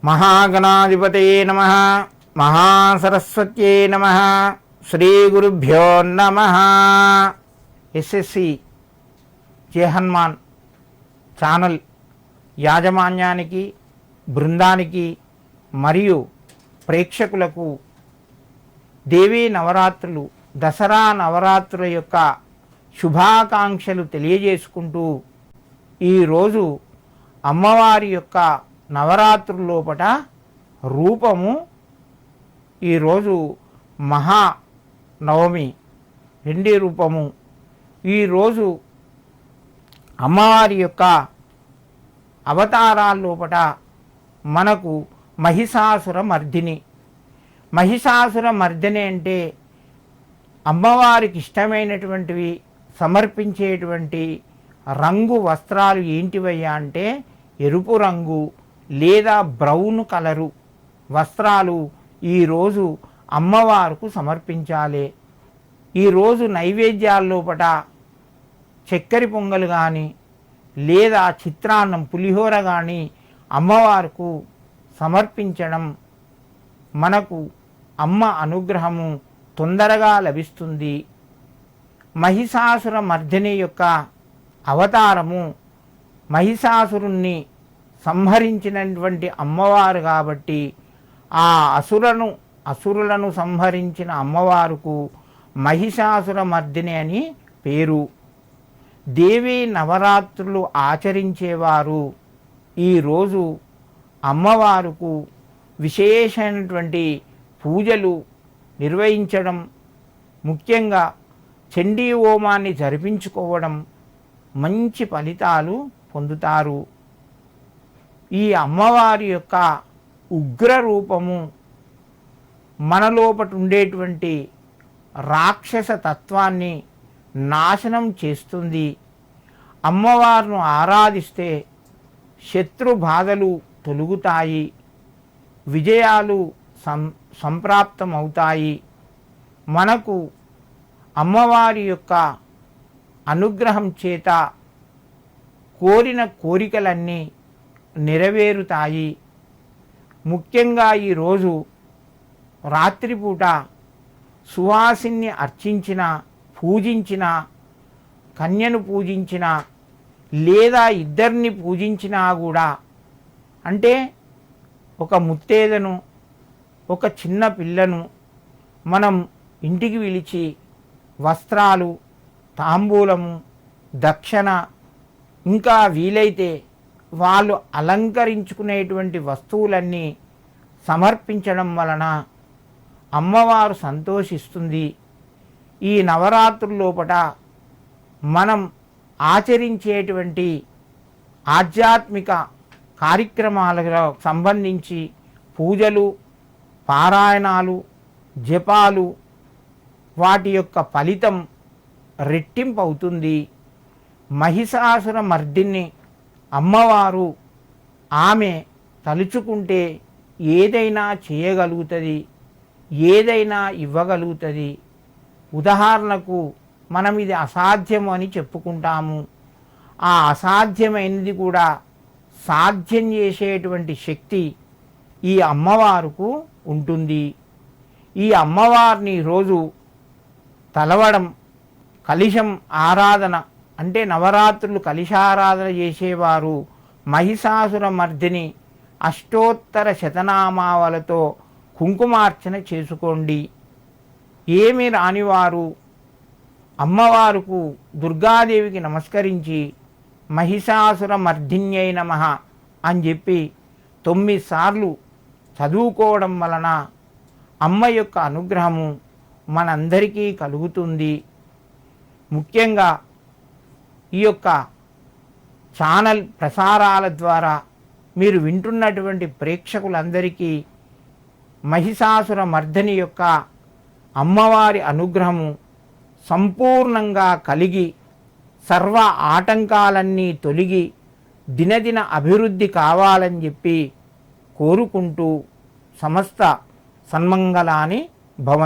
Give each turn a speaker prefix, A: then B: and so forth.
A: మహాగణాధిపతయే నమః. మహాసరస్వత్యై నమః. శ్రీ గురుభ్యో నమః. ఎస్ఎస్సి జై హనుమాన్ ఛానల్ యాజమాన్యానికి, బృందానికి మరియు ప్రేక్షకులకు దేవీ నవరాత్రులు, దసరా నవరాత్రుల యొక్క శుభాకాంక్షలు తెలియజేసుకుంటూ ఈరోజు అమ్మవారి యొక్క నవరాత్రుల లోపట రూపము, ఈరోజు మహానవమి రెండీ రూపము. ఈరోజు అమ్మవారి యొక్క అవతారాల లోపట మనకు మహిషాసుర మర్దిని. మహిషాసుర మర్దిని అంటే అమ్మవారికి ఇష్టమైనటువంటివి సమర్పించేటువంటి రంగు వస్త్రాలు ఏంటివయ్యా అంటే ఎరుపు రంగు లేదా బ్రౌన్ కలరు వస్త్రాలు ఈరోజు అమ్మవారికి సమర్పించాలి. ఈరోజు నైవేద్యాల లోపట చక్కెర పొంగలు కానీ లేదా చిత్రాన్నం, పులిహోర కానీ అమ్మవారికి సమర్పించడం మనకు అమ్మ అనుగ్రహము తొందరగా లభిస్తుంది. మహిషాసుర మర్దిని యొక్క అవతారము మహిషాసురుణ్ణి సంహరించినటువంటి అమ్మవారు కాబట్టి ఆ అసురులను సంహరించిన అమ్మవారుకు మహిషాసుర మర్దిని అని పేరు. దేవీ నవరాత్రులు ఆచరించేవారు ఈరోజు అమ్మవారుకు విశేషమైనటువంటి పూజలు నిర్వహించడం, ముఖ్యంగా చండీ హోమాన్ని జరిపించుకోవడం మంచి ఫలితాలు పొందుతారు. ఈ అమ్మవారి యొక్క ఉగ్ర రూపము మన లోపట ఉండేటువంటి రాక్షస తత్వాన్ని నాశనం చేస్తుంది. అమ్మవారిని ఆరాధిస్తే శత్రు బాధలు తొలుగుతాయి, విజయాలు సంప్రాప్తమవుతాయి. మనకు అమ్మవారి యొక్క అనుగ్రహం చేత కోరిన కోరికలన్నీ నెరవేరుతాయి. ముఖ్యంగా ఈరోజు రాత్రిపూట సువాసిని అర్చించిన, పూజించిన, కన్యను పూజించిన లేదా ఇద్దరిని పూజించినా కూడా, అంటే ఒక ముత్తేదను, ఒక చిన్న పిల్లను మనం ఇంటికి పిలిచి వస్త్రాలు, తాంబూలము, దక్షిణ, ఇంకా వీలైతే వాళ్ళు అలంకరించుకునేటువంటి వస్తువులన్నీ సమర్పించడం వలన అమ్మవారు సంతోషిస్తుంది. ఈ నవరాత్రుల లోపట మనం ఆచరించేటువంటి ఆధ్యాత్మిక కార్యక్రమాలకు సంబంధించి పూజలు, పారాయణాలు, జపాలు, వాటి యొక్క ఫలితం రెట్టింపు అవుతుంది. మహిషాసుర మర్దిని అమ్మవారు, ఆమె తలుచుకుంటే ఏదైనా చేయగలుగుతుంది, ఏదైనా ఇవ్వగలుగుతుంది. ఉదాహరణకు మనం ఇది అసాధ్యం అని చెప్పుకుంటాము. ఆ అసాధ్యమైనది కూడా సాధ్యం చేసేటువంటి శక్తి ఈ అమ్మవారుకు ఉంటుంది. ఈ అమ్మవారిని రోజు తలవడం, కలిశం ఆరాధన అంటే నవరాత్రులు కలిశారాధన చేసేవారు మహిషాసుర మర్దిని అష్టోత్తర శతనామావలతో కుంకుమార్చన చేసుకోండి. ఏమి రానివారు అమ్మవారుకు, దుర్గాదేవికి నమస్కరించి మహిషాసుర మర్దిన్యై నమః అని చెప్పి 9 సార్లు చదువుకోవడం వలన అమ్మ యొక్క అనుగ్రహము మనందరికీ కలుగుతుంది. ముఖ్యంగా ఈ యొక్క ఛానల్ ప్రసారాల ద్వారా మీరు వింటున్నటువంటి ప్రేక్షకులందరికీ మహిషాసుర మర్దిని యొక్క అమ్మవారి అనుగ్రహము సంపూర్ణంగా కలిగి సర్వ ఆటంకాలన్నీ తొలగి దినదిన అభివృద్ధి కావాలని చెప్పి కోరుకుంటూ సమస్త సన్మంగళాని భవంతు.